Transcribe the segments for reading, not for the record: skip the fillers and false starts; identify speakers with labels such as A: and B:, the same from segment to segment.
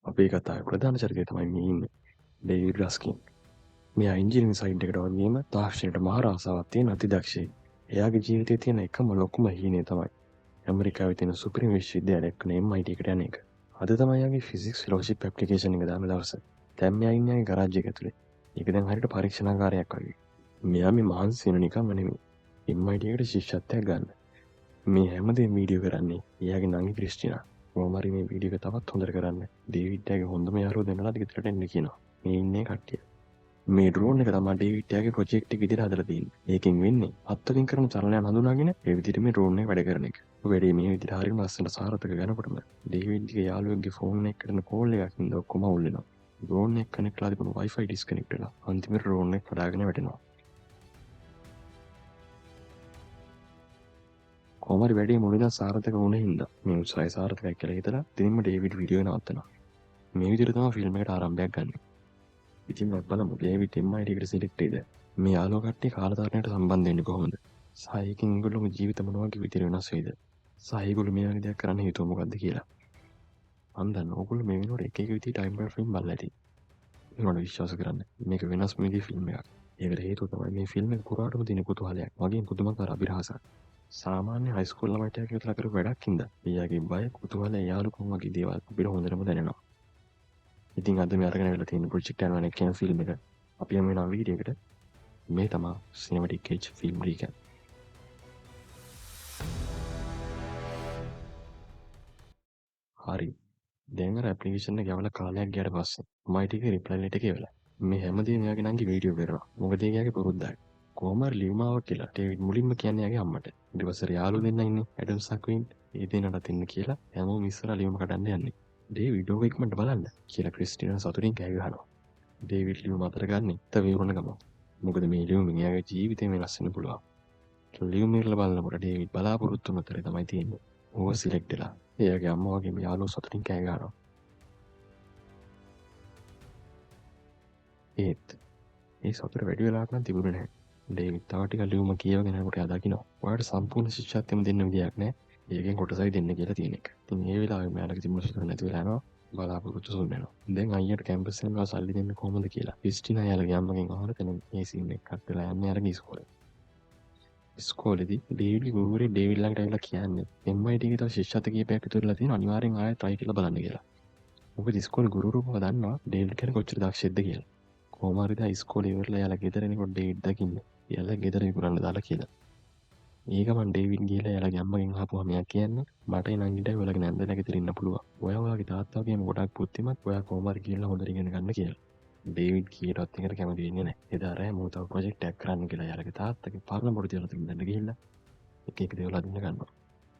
A: අපේ කතාවේ ප්‍රධාන චරිතය තමයි මේ ඉන්නේ ඩේවිඩ් රස්කින්. මෙයා ඉංජිනේරින් සයිඩ් එකට වගේම තාක්ෂණයට මහා ආසාවක් තියෙන අතිදක්ෂයෙක්. එයාගේ ජීවිතයේ තියෙන එකම ලොකුම හීනය තමයි ඇමරිකාවේ තියෙන සුපිරිම විශ්වවිද්‍යාලයක් වෙන MIT එකට යන එක. අද තමයි යාගේ ෆිසික්ස් ෆෙලෝෂිප් ඇප්ලිකේෂන් එක දාන දවස. දැන් මෙයා ඉන්නේ යාගේ ගරාජ් එක ඇතුලේ. ඒක දැන් හරියට පරීක්ෂණාගාරයක් වගේ. මෙයා මේ මහන්සි වෙන නිකම්ම නෙමෙයි. MIT එකට ශිෂ්‍යත්වයක් ගන්න. මේ හැමදේම වීඩියෝ කරන්නේ එයාගේ නංගි ක්‍රිස්ටිනා. කොහොම හරි මේ වීඩියෝ එක තවත් හොඳට කරන්න ඩේවිඩ්ගේ හොඳම යාළුවා දෙන්නලා ගෙදරට එන්න කියනවා. මේ ඉන්නේ කට්ටිය. මේ ඩ්‍රෝන් එක තමයි ඩේවිඩ්ගේ ප්‍රොජෙක්ට් එක විදිහට හදලා තියෙන්නේ. ඒකෙන් වෙන්නේ අත්වලින් කරන චලනයන් හඳුනාගෙන ඒ විදිහට මේ ඩ්‍රෝන් එක වැඩ කරන එක. වැඩේ මේ විදිහට හරියම ලස්සනට සාර්ථක වෙනකොටම ඩේවිඩ්ගේ යාළුවෙක්ගේ ෆෝන් එකකට කරන කෝල් එකක් ඉඳ ඔක්කොම අවුල් වෙනවා. ඩ්‍රෝන් එක කනෙක්ට් කරලා තිබුණු Wi-Fi ඩිස්කනෙක්ට් වෙලා අන්තිමට ඩ්‍රෝන් එක කඩාගෙන වැටෙනවා. කොහොමරි වැඩේ මුලින්ම සාර්ථක වුණ හින්දා මේ උත්සාහය සාර්ථකයි කියලා හිතලා ඉතින්ම ඩේවිඩ් වීඩියෝ නවත්තනවා. මේ විදිහට තමයි ෆිල්ම් එකට ආරම්භයක් ගන්න. ඉතින් අපි බලමු ඩේවිඩ් MIT එකට සිලෙක්ට් වෙයිද? මේ යාළුවෝ කට්ටිය කාලතරණයට සම්බන්ධ වෙන්නේ කොහොමද? සහ ඒකෙන් ඒගොල්ලෝගේ ජීවිත මොන වගේ විදිහට වෙනස් වෙයිද? සහ ඒගොල්ලෝ මේ වගේ දෙයක් කරන්න හේතුව මොකද්ද කියලා. මම දන්නවා ඕගොල්ලෝ මේ වෙනකොට එක එක විදිහට ටයිම් බර් ෆිල්ම් බලලා ඇති. ඒකට විශ්වාස කරන්න. මේක වෙනස් විදිහේ ෆිල්ම් එකක්. ඒකට හේතුව තමයි මේ ෆිල්ම් එක පුරාටම තියෙන කුතුහලයක්. වගේම පුදුමාකාර අභිරහසක්. සාමාන්‍ය හයිස්කූල් ළමයිට කියලා කරපු වැඩක් හින්දා එයාගේ බය කුතුහලය යාළුකම් වගේ දේවල් අපිට හොඳටම දැනෙනවා. ඉතින් අද මේ අරගෙන වෙලා තියෙන ප්‍රොජෙක්ට් ඇනවනෙක් කියන ෆිල්ම් එක අපි යමු වෙන වීඩියෝ එකට. මේ තමයි සිනමැටික් කේජ් ෆිල්ම් රීකැප්. හරි. දැන් අර ඇප්ලිකේෂන් එක යවලා කාලයක් ගියාට පස්සේ MIT එකේ රිප්ලයි ලෙටර් එක එවලා මේ හැමදේම එයාගේ නංගි වීඩියෝ කරනවා. මොකද ඒක එයාගේ පුරුද්දයි. කොහොම හරි ලියුමාවක් කියලා ඩේවිඩ් මුලින්ම කියන්නේ එයාගේ අම්මට. ඊට පස්සේ යාළුවෝ දෙන්නා ඉන්නේ ඇඩම්ස් සක්වින් ඒ දෙන්නට දෙන්න කියලා හැමෝම ඉස්සරහ ලියුම කඩන්න යන්නේ. ඩේවිඩ් ඕක ඉක්මනට බලන්න කියලා ක්‍රිස්ටිනා සතුටින් කෑ ගහනවා. ඩේවිඩ් ලියුම අතර ගන්න ඉත විවරණ ගම. මොකද මේ ලියුමෙන් එයාගේ ජීවිතේ වෙනස් වෙන්න පුළුවන්. ලියුම ඉරලා බලනකොට ඩේවිඩ් බලාපොරොත්තු වෙන තරේ තමයි තියෙන්නේ. ඕව සිලෙක්ට් වෙලා. එයාගේ අම්මා වගේම යාළුවෝ සතුටින් කෑ ගහනවා. ඒත් ඒ සතුට වැඩි වෙලාවක් නම් තිබුණේ නැහැ. ඩේවිඩ් තව ටිකක් ලියුම කියවගෙන යනකොට එයා දකිනවා. ඔයාලට සම්පූර්ණ ශිෂ්‍යත්වෙම දෙන්න විදියක් නැහැ. ඒකෙන් කොටසයි දෙන්න කියලා තියෙන එක. ඉතින් ඒ වෙලාවේ මෙයාලගේ තිබුණු සතුට නැති වෙලා යනවා. බලාපොරොත්තු සුන් වෙනවා. දැන් අයියට කැම්පස් එකෙන් ගාව සල්ලි දෙන්න කොහොමද කියලා. ක්‍රිස්ටිනා යාළුවගේ අම්මගෙන් අහන තැන මේ සීන් එක කට් වෙලා යන්නේ අරගේ ඉස්කෝලේ. ඉස්කෝලේදී ඩේවිඩ්ගේ ගුරුවරේ ඩේවිඩ් ළඟට ඇවිල්ලා කියන්නේ MIT එකේ තව ශිෂ්‍යත්ව කීපයක් ඉතුරුලා තියෙනවා අනිවාර්යෙන් ආයෙත් try කරලා බලන්න කියලා. මොකද ඉස්කෝලේ ගුරුවරුව දන්නවා ඩේවිඩ් කෙනෙක් කොච්චර දක්ෂද කියලා. කොහොම හරි දැන් ඉස්කෝලේ ඉවරලා යාලා ගෙදර එනකොට ඩේවිඩ් දකින්නේ. යාලා ගෙදර විකුණන්න දාලා කියලා. ඒක මන් ඩේවිඩ් ගිහලා යාලාගේ අම්මගෙන් අහපුවා මෙයා කියන්නේ මට නංගිට ඔයාලගේ නැන්දලා ගෙදර ඉන්න පුළුවන්. ඔයා ඔයාගේ තාත්තා වගේම ගොඩක් බුද්ධිමත්. ඔයා කොහොම හරි ගිහලා හොඳට ඉගෙන ගන්න කියලා. ඩේවිඩ් කීයටවත් එකට කැමති වෙන්නේ නැහැ. එදා රෑ මම තව ප්‍රොජෙක්ට් එකක් කරන්න කියලා යාලගේ තාත්තගේ පරණ පොඩි දේවල් තිබුණා ගිහිල්ලා එක එක දේවල් අදින්න ගන්නවා.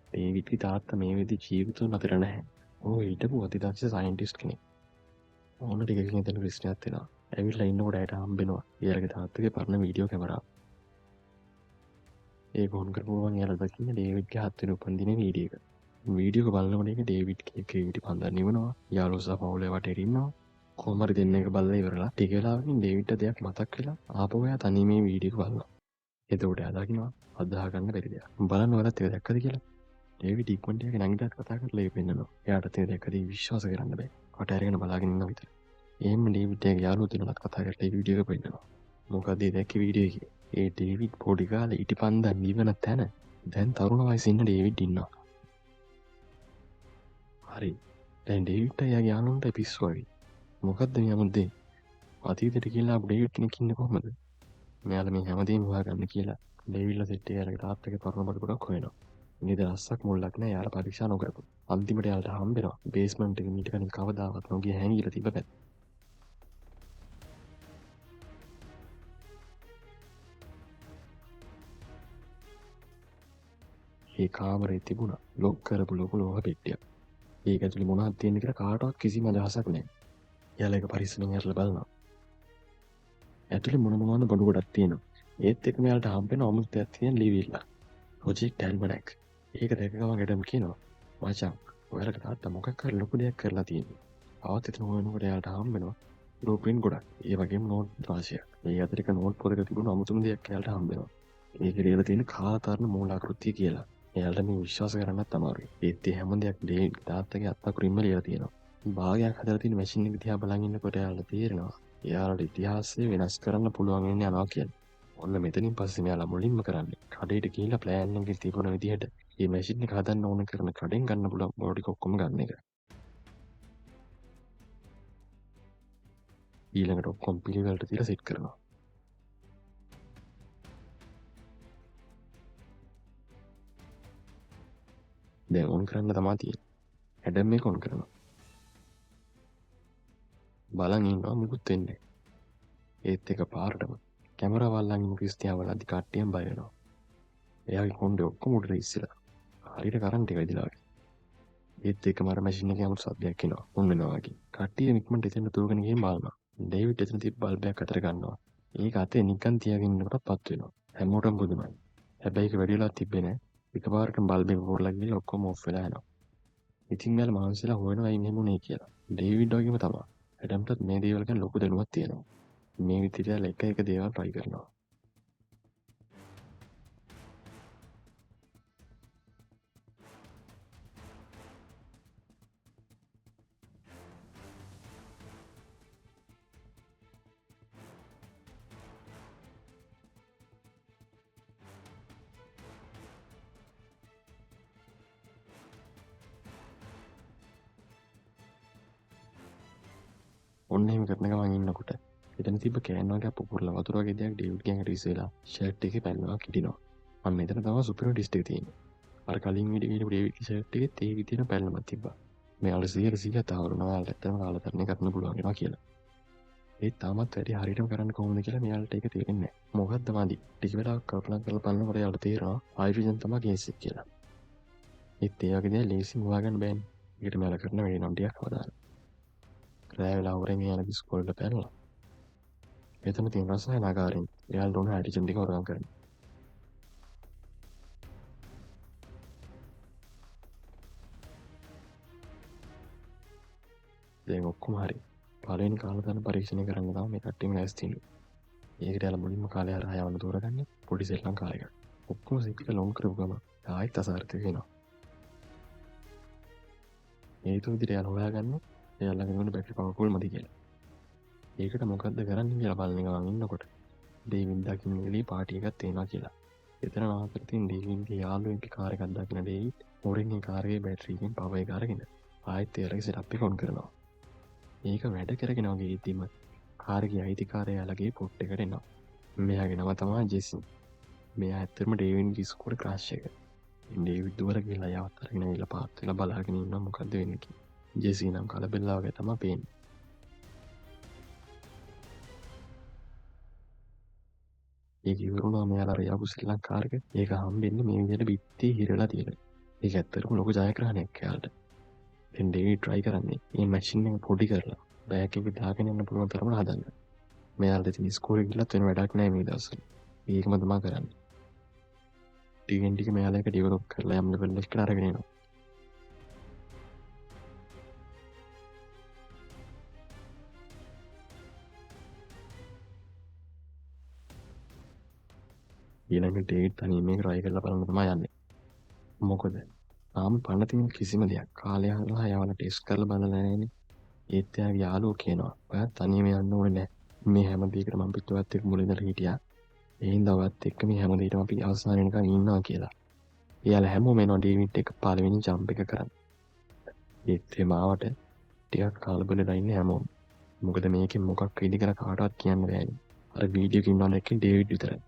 A: ඩේවිඩ්ගේ තාත්තා මේ වෙද්දි ජීවිතුන් අතර නැහැ. ඕ හිටපු අතිදක්ෂ සයන්ටිස්ට් කෙනෙක්. ඕන ටිකකින් එතන ක්‍රිස්ටිනාත් එනවා. ඇවිල්ලා ඉන්නකොට ඇයට හම්බෙනවා යාලගේ තාත්තගේ පරණ වීඩියෝ කැමරාව. ඒක ඔන් කරපුවම යාලා දකින්නේ ඩේවිඩ්ගේ 7 වෙනි උපන්දිනේ වීඩියෝ එක. වීඩියෝ එක බලනකොට ඒක ඩේවිඩ්ගේ ක්‍රීඩි පන්දා නිවනවා. යාළුවෝ සහ පවුලේ වටේට ඉන්නවා. කොහොම හරි දෙන්න එක බලලා ඉවරලා ටික වෙලාවකින් ඩේවිඩ්ට දෙයක් මතක් වෙලා ආපහු එයා තනියම මේ වීඩියෝ එක බලනවා. එතකොට එයා දකිනවා අදහා ගන්න බැරි දෙයක්. බලන්න ඔයාලත් ඒක දැක්කද කියලා. ඩේවිඩ් ඉක්මනට එයාගේ නංගිටත් කතා කරලා ඒක පෙන්නනවා. එයාට ඒක දැක්කදී විශ්වාස කරන්න බෑ. කට අරගෙන බලාගෙන ඉන්නවා විතර. එහෙම ඩේවිඩ් එයාගේ යාළුවෝ දෙන්නත් කතා කරලා ඒ වීඩියෝ එක පෙන්නනවා. මොකද ඒ දැක්කේ වීඩියෝ එකේ. ඒ ඩේවිඩ් පොඩි කාලේ ඉටිපන්දා නිවන තැන දැන් තරුණ වයසේ ඉන්න ඩේවිඩ් ඉන්නවා. හරි. දැන් ඩේවිඩ්ට එයාගේ යාළුවන්ට පිස්සු වගේ. මොකද්ද මේ අමුද්දේ? අතීතයට කියලා ආපු ඩේවිඩ් කෙනෙක් ඉන්නේ කොහමද? මෙයාලා මේ හැමදේම හොයාගන්න කියලා ඩේවිඩ්ලා සෙට් එකේ අරගෙන තාත්තගේ පරණ බඩ ගොඩක් හොයනවා. ඉතින් දවසක් මුල්ලක් නෑ යාලා පරීක්ෂා නොකරපු. අන්තිමට යාලට හම්බෙනවා බේස්මන්ට් එකේ මීට කලින් කවදාවත් නොගිය හැංගිලා තිබ්බ පැත්ත. ඒ කාමරේ තිබුණා ලොක් කරපු ලොකු ලෝහ පෙට්ටියක්. ඒක ඇතුලේ මොනවද තියෙන්නේ කියලා කාටවත් කිසිම අදහසක් නෑ. යාලා ඒක පරිස්සමෙන් අරලා බලනවා. ඇතුලේ මොනවද බඩු ගොඩක් තියෙනවා. ඒත් එක්ක මෙයාලට හම්බෙන අමුත්තයක් තියෙන ලිවිල්ල. ප්‍රොජෙක්ට් ඇල්මනැක්. ඒක දැක ගමන් ගැටම කියනවා. මචං ඔයාලගේ තාත්තා මොකක් හරි ලොකු දෙයක් කරලා තියෙනවා. ආවත් එතන හොයනකොට එයාලට හම්බෙනවා බ්ලූප්‍රින්ට් ගොඩක්. ඒ වගේම නෝට් රාශියක්. ඒ අතර එක නෝට් පොතක තිබුණු අමුතුම දෙයක් එයාලට හම්බෙනවා. ඒකේ ලියලා තියෙන කාලතරණ මූලාකෘතිය කියලා. එයාලට මේ විශ්වාස කරන්නත් අමාරුයි. ඒත් ඒ හැම දෙයක් ඩේවිඩ් තාත්තගේ අත්අකුරින්ම ලියලා තියෙනවා. භාගයක් හදලා තියෙන මැෂින් එක දිහා බලන් ඉන්නකොට එයාලට තේරෙනවා එයාලට ඉතිහාසය වෙනස් කරන්න පුළුවන් වෙන්නේ යනවා කියලා. ඔන්න මෙතනින් පස්සේ මෙයාලා මුලින්ම කරන්නේ කඩේට ගිහිල්ලා ප්ලෑන් එකේ තිබුණ විදිහට මේ මැෂින් එක හදන්න ඕන කරන කඩෙන් ගන්න පුළුවන් මොන ටික ඔක්කොම ගන්න එක. ඊළඟට ඔක්කොම පිළිවෙලට තියලා සෙට් කරනවා. දැන් ඔන් කරන්න තමයි තියෙන්නේ. ඇඩම් එක ඔන් කරනවා. බලන් ඉන්නවා මුකුත් වෙන්නේ නැහැ. ඒත් එක පාරටම කැමරාව අල්ලන් ඉන්න ක්‍රිස්තියානෝ වලදී කට්ටියම බය වෙනවා. එයාගේ කොණ්ඩේ ඔක්කොම උඩට ඉස්සලා. හරියට කරන්ට් එක විදිලා වගේ. ඒත් එකම අර මැෂින් එකේ 아무ත් සද්දයක් එනවා. ඔන්නවා වගේ. කට්ටිය ඉක්මනට එතන දුවගෙන ගිහින් බලනවා. ඩේවිඩ් එතන තිබ්බ බල්බයක් අතට ගන්නවා. ඒක අතේ නිකන් තියාගෙන ඉන්නකොට පත් වෙනවා. හැමෝටම පුදුමයි. හැබැයි ඒක වැඩි වෙලාවක් තිබ්බේ නැහැ. එකපාරටම බල්බ් එක පොරලා ගිහලා ඔක්කොම ඔෆ් වෙලා යනවා. ඉතින් මෙයාලා මහන්සිලා හොයනවා ඇයි මෙහෙම උනේ කියලා. ඩේවිඩ් වගේම තමයි. ඇඩම්ටත් මේ දේවල් ගැන ලොකු දැනුමක් තියෙනවා. මේ විදිහට එක එක දේවල් try කරනවා. ඔන්න එහෙම කරන ගමන් ඉන්නකොට එතන තිබ්බ කෑන් වගේ පුපුරලා වතුර වගේ දෙයක් ඩේවිඩ්ගේ ඇඟට ඉස්සෙලා ෂර්ට් එකේ පැනනවා කිටිනවා. අන්න එතන තමයි සුපිරි ඩිස්ට් එක තියෙන්නේ. අර කලින් වීඩියෝ එකේ ඩේවිඩ්ගේ ෂර්ට් එකේ ඒ විදිහට පැනලමක් තිබ්බා. මෙයාට 100% තහවුරුනවා එයාලට ඇත්තම කාලතරණය කරන්න පුළුවන් වෙනවා කියලා. ඒත් තාමත් වැඩි හරියටම කරන්න කොහොමද කියලා මෙයාලට ඒක තේරෙන්නේ නැහැ. මොකද්ද මදි? ටික වෙලාවක් කල්පනා කරලා බලනකොට එයාලට තේරෙනවා හයිඩ්‍රජන් තමයි කේස් එක කියලා. ඒත් ඒ වගේ දේ ලේසියෙන් හොයාගන්න බෑනේ. ඒකට මෙයාලා කරන වැඩේ නම් ටිකක් අවදානම්. රෑ වෙලා වරෙන් එයාලා ඉස්කෝලේට පැනලා එතන තියෙන රසායනාගාරයෙන් එයාලට ඕන හයිඩ්‍රජන් ටික හොරගම් කරනවා. දැන් ඔක්කොම හරි. පළවෙනි කාලදාන පරීක්ෂණය කරන්න තමයි මේ කට්ටියම ලෑස්ති වෙන්නේ. ඒකට යාලා මුලින්ම කාලේ හරහා යවන්න තෝරගන්නේ පොඩි සෙල්ලම් කාලයකට. ඔක්කොම සිටික ලොන් කරපු ගම ආයෙත් අසාර්ථක වෙනවා. හේතු විදිහට යාලා හොයාගන්නේ එයාලගේ මොන බැටරි පවර් කූල් මදි කියලා. ඒකට මොකද්ද කරන්නේ කියලා බලන ගමන් ඉන්නකොට ඩේවිඩ් දකින්න එළිය පාටි එකක් තේනවා කියලා. එතන නාකර තියෙන ඩේවිඩ්ගේ යාළුවෙක්ගේ කාර් එකක් දකින්න ඩේවිඩ් මොරින් ඒ කාර් එකේ බැටරි එකෙන් පවර් එක අරගෙන ආයෙත් ඒරගේ සෙටප් එක ඔන් කරනවා. ඒක වැඩ කරගෙන වගේ ඉතින්ම කාර් එකේ අයිතිකාරයා යාළගේ පොට් එකට එනවා. මෙයාගේ නම තමයි ජෙසි. මෙයා ඇත්තටම ඩේවිඩ්ගේ ස්කෝලේ ක්‍රෂ් එක. ඩේවිඩ් දුවර ගිහලා යවත් අරගෙන ඇවිල්ලා පාත් වෙලා බලාගෙන ඉන්නවා මොකද්ද වෙන්නේ කියලා. ජෙසි නම් කලබලලා වගේ තමයි පේන්නේ. ඒක ඉවරුණා මෙයාලා අර යපු ශ්‍රී ලංකාරක ඒක හම්බෙන්නේ මේ විදිහට බිත්තියේ හිරලා තියෙනවා. ඒක ඇත්තටම ලොකු ජයග්‍රහණයක් එයාලට. දැන් ඩේවිඩ් try කරන්නේ මේ මැෂින් එක පොඩි කරලා බෑග් එක දාගෙන යන්න පුළුවන් තරමට හදන්න. මෙයාලට ඉතින් ඉස්කෝලේ ගිහලත් වෙන වැඩක් නැහැ මේ දවස්වල. ඒකම තමයි කරන්නේ. ටිකෙන් ටික මෙයාලා එක ඩෙවලොප් කරලා යම් ලෙවල් එකකට අරගෙන එනවා. ඊළඟට ඩේවිඩ් තනියම මේක try කරලා බලන්න තමයි යන්නේ. මොකද තාම පන්න තියෙන කිසිම දෙයක් කාලය හරහා යවලා ටෙස්ට් කරලා බලලා නැහැනේ. ඒත් එයාගේ යාළුවෝ කියනවා ඔයා තනියම යන්න ඕනේ නැහැ. මේ හැම දෙයකටම මම පිටුවත් එක්ක මුල ඉඳලා හිටියා. ඒ හින්දා ඔයත් එක්ක මේ හැම දෙයකටම අපි අවසාන වෙනකන් ඉන්නවා කියලා. එයාලා හැමෝම එනවා ඩේවිඩ් එක පළවෙනි ජම්ප් එක කරන්න. ඒත් ඒ මාවට ටිකක් කලබලලා ඉන්නේ හැමෝම. මොකද මේකෙන් මොකක් වෙයිද කියලා කාටවත් කියන්න බෑනේ. අර වීඩියෝ එකේ ඉන්නවනේ එක්කෙන් ඩේවිඩ් විතරයි.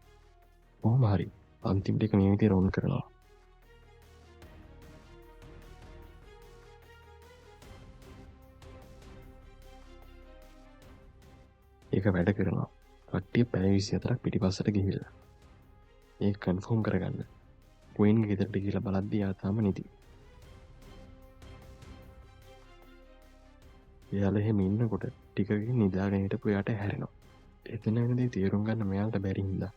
A: කොහොම හරි අන්තිමට එක මේ විදිහට රොන් කරනවා. ඒක වැඩ කරනවා. කට්ටිය පැය 24ක් පිටිපස්සට ගිහිල්ලා. ඒක කන්ෆර්ම් කරගන්න. වයින්ගේ ගෙදරට ගිහිල්ලා බලද්දී යා තාම නිදි. එයාලා එහෙම ඉන්නකොට ටිකකින් නිදාගෙන හිටපු එයාට හැරෙනවා. එතන වෙනදී තීරුම් ගන්න මෙයාලට බැරි හින්දා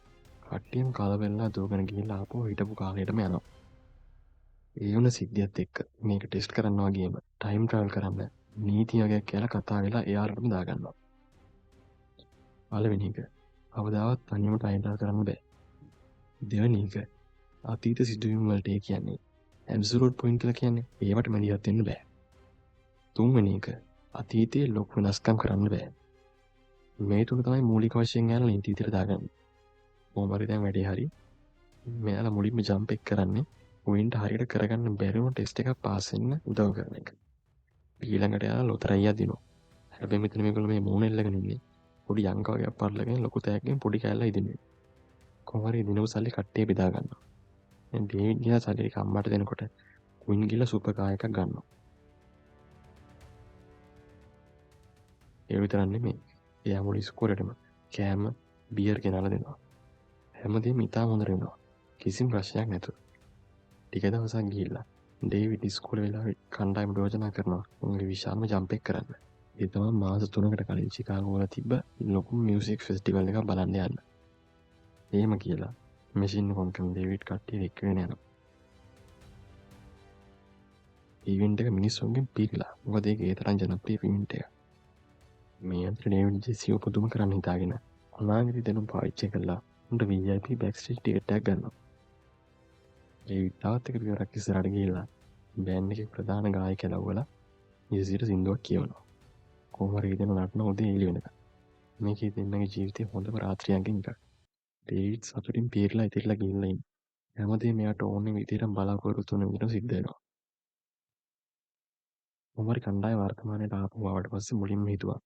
A: කට්ටියම කලබලලා දුවගෙන ගිහිල්ලා ආපහු හිටපු කාලෙටම යනවා. ඒ වුණ සිද්ධියත් එක්ක මේක ටෙස්ට් කරන්න වගේම ටයිම් ට්‍රැවල් කරන්න නීති වගේක් කියලා කතා වෙලා එයාලටම දාගන්නවා. පළවෙනි එක කවදාවත් තනියම ටයිම් ට්‍රැවල් කරන්න බෑ. දෙවෙනි එක අතීත සිදුවීම් වලට ඒ කියන්නේ ඇබ්සලූට් පොයින්ට් කියලා කියන්නේ ඒවට මැදිහත් වෙන්න බෑ. තුන්වෙනි එක අතීතයේ ලොකු වෙනස්කම් කරන්න බෑ. මේ තුන තමයි මූලික වශයෙන් යාලා නීති විදිහට දාගන්නේ. කොහොම හරි දැන් වැඩේ හරි. මෙයාලා මුලින්ම ජම්ප් එක කරන්නේ වින්ට හරියට කරගන්න බැරි වුණ ටෙස්ට් එකක් පාස් වෙන්න උදව් කරන එක. ඊළඟට යාලා ලොතරැයියා දිනුවා. හැබැයි මෙතන මේගොල්ලෝ මේ මූණ එල්ලගෙන ඉන්නේ. පොඩි යංක වගේ අප්පර්ලගෙන ලොකු තෑග්ගෙන් පොඩි කෑල්ලක් ඉදින්නේ. කොහොම හරි දිනපු සල්ලි කට්ටිය බෙදා ගන්නවා. දැන් ඩේවිඩ් ගියා සල්ලි ටික අම්මට දෙනකොට කුයින් ගිහලා සුපර් කාර් එකක් ගන්නවා. ඒ විතරක් නෙමෙයි. එයා මුළු ඉස්කෝලේටම කෑම බියර් ගෙනල්ලා දෙනවා. හැමදේම ඉතාම හොඳට වෙනවා. කිසිම ප්‍රශ්නයක් නැතුව. ටික දවසක් ගිහිල්ලා ඩේවිඩ් ඉස්කෝලේ වෙලාවේ කණ්ඩායමට යෝජනා කරනවා උන්ගේ විශාලම ජම්ප් එක කරන්න. ඒ තමයි මාස 3කට කලින් චිකාගෝ වල තිබ්බ ලොකුම මියුසික් ෆෙස්ටිවල් එකක් බලන්න යන්න. එහෙම කියලා මැෂින් එක ඔන් කරන ඩේවිඩ් කට්ටිය එක්කගෙන යනවා. ඉවෙන්ට් එක මිනිස්සුන්ගෙන් පිරීලා. මොකද ඒක ඒ තරම් ජනප්‍රිය ඉවෙන්ට් එකක්. මේ අතර ඩේවිඩ් ජෙසිව පුදුම කරන්න හිතාගෙන අනාගතේ දැනුම් පාවිච්චි කරලා උන්ට VIP බෑක්ස්ටේජ් ටිකට් එකක් ගන්නවා. ඩේවිඩ් තාත් එක පියවරක් ඉස්සරහට ගිහිල්ලා බෑන්ඩ් එකේ ප්‍රධාන ගායකයා ලව්වලා ජෙසිට සින්දුවක් කියවනවා. කොහොම හරි ඉතින් නටන උදේ එළි වෙනකන්. මේකේ දෙන්නගේ ජීවිතේ හොඳම රාත්‍රියකින් එකක්. ඩේවිඩ් සතුටින් පීරලා ඉතිරලා ගිහිල්ලා ඉන්නේ. හැමදේම එයාට ඕනේ විදිහට බලාපොරොත්තු වෙන විදිහට සිද්ධ වෙනවා. කොහොම හරි කණ්ඩායම වර්තමානයට ආපහු ආවට පස්සේ මුලින්ම හිතුවා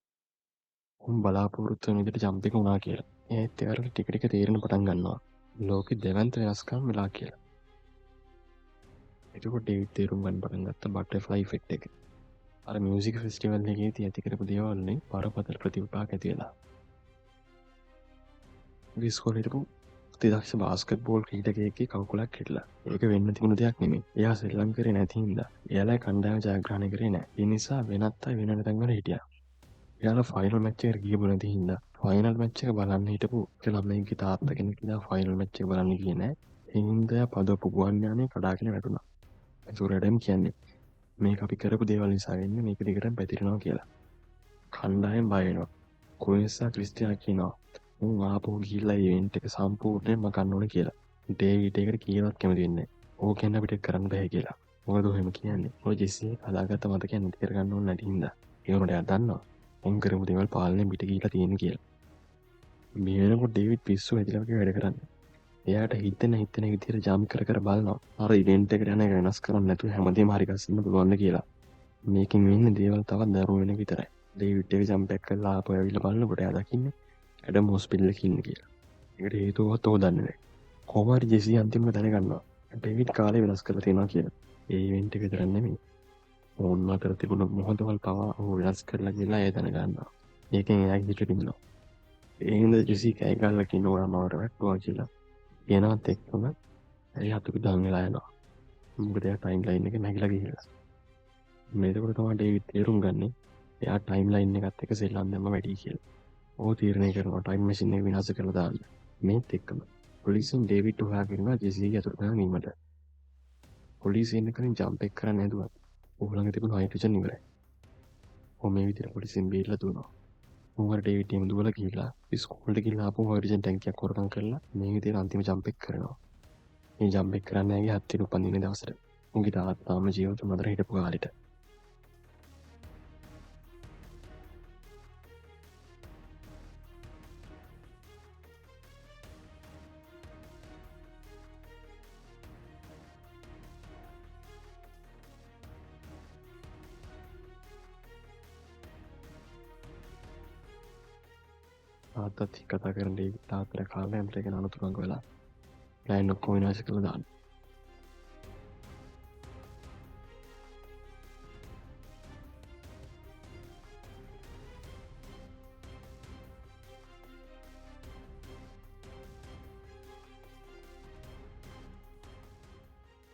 A: උන් බලාපොරොත්තු වෙන විදිහට ජම්ප් එක වුණා කියලා. ඒත් ඒකට ටික ටික තේරෙන පටන් ගන්නවා. ලෝකෙ දෙවන්ත වෙනස්කම් වෙලා කියලා. එතකොට ඩේවිඩ් තේරුම් ගන්න පටන් ගත්ත බටර්ෆ්ලයි ඉෆෙක්ට් එක. අර මියුසික් ෆෙස්ටිවල් එකේදී ඇති කරපු දේවල් වලින් බරපතල ප්‍රතිවිපාක ඇති වෙලා. ඉස්කෝලේ හිටපු අතිදක්ෂ බාස්කට්බෝල් ක්‍රීඩකයෙක්ගේ කකුලක් හිටලා. ඒක වෙන්න තිබුණු දෙයක් නෙමෙයි. එයා ශ්‍රී ලංකාවේ නැති හින්දා එයාලා කණ්ඩායම ජයග්‍රහණය කරේ නැහැ. ඒ නිසා වෙනත් අය වෙන තැන් වල හිටියා. එයාලා ෆයිනල් මැච් එකට ගියපු නැති හින්දා ෆයිනල් මැච් එක බලන්න හිටපු ළමයිගේ තාත්තා කෙනෙක් ඉඳලා ෆයිනල් මැච් එක බලන්න ගියේ නැහැ. ඒ හින්දා එයා පදවපු ගුවන් යානේ කඩාගෙන වැටුණා. ඒසොරටම කියන්නේ මේක අපි කරපු දේවල් නිසා වෙන්නේ මේක දිගටම පැතිරෙනවා කියලා. කණ්ඩායම බය වෙනවා. කොයිසා ක්‍රිස්ටියානා කියනවා උන් ආපහු ගිහිල්ලා ඉවෙන්ට් එක සම්පූර්ණයෙන්ම ගන්න ඕනේ කියලා. ඩේවිඩ් ඒකට කියනවත් කැමති වෙන්නේ නැහැ. ඕක ගැන අපිට කරන්න බෑ කියලා. මොකද ඔහෙම කියන්නේ. ඔය ජෙසි හදාගත්ත මතකයක් නැති කරගන්න ඕනේ නැති හින්දා. ඒ වුණාට එයා දන්නවා. උන් කරපු දේවල් පාලනයෙන් පිට ගිහිල්ලා තියෙන කියලා. මේ වෙනකොට ඩේවිඩ් පිස්සු හැදිලා වගේ වැඩ කරන්නේ. එයාට හිතෙන විදිහට ජම්ප් කර බලනවා. අර ඉවෙන්ට් එකට යන එක වෙනස් කරන්න නැතුව හැමදේම හරි ගස්සන්න පුළුවන්ද කියලා. මේකෙන් වෙන්නේ දේවල් තවත් දරුණු වෙන එක විතරයි. ඩේවිඩ් එක ජම්ප් එක කරලා ආපහු ඇවිල්ලා බලනකොට එයා දකින්නේ ඇඩම් හොස්පිටල් එකේ ඉන්නේ කියලා. ඒකට හේතුවවත් ඔහු දන්නේ නැහැ. කොහොම හරි ජෙසි අන්තිමට දැනගන්නවා ඩේවිඩ් කාලේ වෙනස් කරලා තියෙනවා කියලා. ඒ ඉවෙන්ට් එක විතරක් නෙමෙයි. ඕන් අතර තිබුණු මොහොතවල් පවා ඔහු වෙනස් කරලා කියලා ඒ දැනගන්නවා. ඒකෙන් එයා හිතට ඉන්නවා. ඒ හින්දා ජෙසි කෑ ගහලා කියනවා මවට වැට්ටුවා කියලා. එනවත් එක්කම ඇයි හතුරු දන් වෙලා යනවා. මොකද එයා ටයිම් ලයින් එකේ නැගිලා ගිහිල්ලා. මේකට තමයි ඩේවිඩ් තේරුම් ගන්නේ එයා ටයිම් ලයින් එකත් එක්ක සෙල්ලම් දැම්ම වැඩි කියලා. ඔහු තීරණය කරනවා ටයිම් මැෂින් එක විනාශ කරලා දාන්න. මේත් එක්කම පොලිසියෙන් ඩේවිඩ් හොයාගෙන ජෙසිගේ අතුරුදහන් වීමට. පොලිසිය එන්න කලින් ජම්ප් එක කරන්න හැදුවත් ඔහු ළඟ තිබුණු හයිඩ්‍රජන් ඉවරයි. ඔහු මේ විදිහට පොලිසියෙන් බේරලා දුවනවා. මොහොර ඩේවිඩ් එම දුවලා ගිහිල්ලා ඉස්කෝලේට ගිහිල්ලා ආපහු හයිඩ්‍රජන් ටැංකියක් හොරකම් කරලා මේ විදිහට අන්තිම ජම්ප් එක කරනවා. මේ ජම්ප් එක කරන්න ඇගේ හත්තින උපන්දින දවසට. උන්ගේ තාත්තාම ජීවිත මතර හිටපු කාලෙට. තාත්තත් කතා කරන ඩේවිඩ් තාත්තට කාර්යාලයට ගෙන අනතුරක් වෙලා ප්ලෑන් ඔක්කොම විනාශ කරලා දානවා.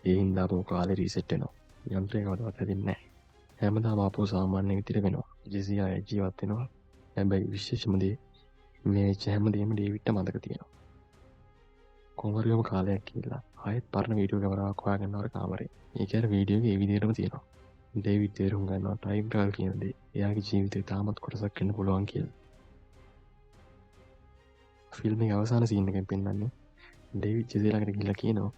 A: ඒ හින්දා ආපහු කාලේ රීසෙට් වෙනවා. යන්ත්‍රය කවදාවත් හැදෙන්නේ නැහැ. හැමදාම ආපහු සාමාන්‍ය විදිහට වෙනවා. ජෙසි ආයෙ ජීවත් වෙනවා. හැබැයි විශේෂම දේ මේ වෙච්ච හැමදේම ඩේවිඩ්ට මතක තියෙනවා. කොහොමරියම කාලයක් කියලා ආයෙත් පරණ වීඩියෝ කැමරාවක් හොයාගන්න අර කාමරේ. ඒක ඇර වීඩියෝ එකේ ඒ විදිහටම තියෙනවා. ඩේවිඩ් තේරුම් ගන්නවා ටයිම් ට්‍රැවල් කියන දේ එයාගේ ජීවිතේ තාමත් කොටසක් වෙන්න පුළුවන් කියලා. ෆිල්ම් එකේ අවසාන සීන් එකෙන් පෙන්නන්නේ ඩේවිඩ් ජෙසි ළඟට ගිහිල්ලා කියනවා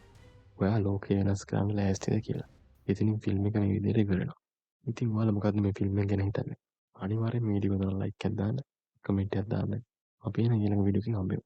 A: ඔයා ලෝකය වෙනස් කරන්න ලෑස්තිද කියලා. ඉතින් ෆිල්ම් එක මේ විදිහට ඉවර වෙනවා. ඉතින් ඔයාලා මොකද්ද මේ ෆිල්ම් එක ගැන හිතන්නේ? අනිවාර්යෙන් මේ වීඩියෝ එක දාලා ලයික් එකක් දාන්න, කමෙන්ට් එකක් දාන්න. අපි එන ඊළඟ වීඩියෝ එකකින් හම්බෙමු.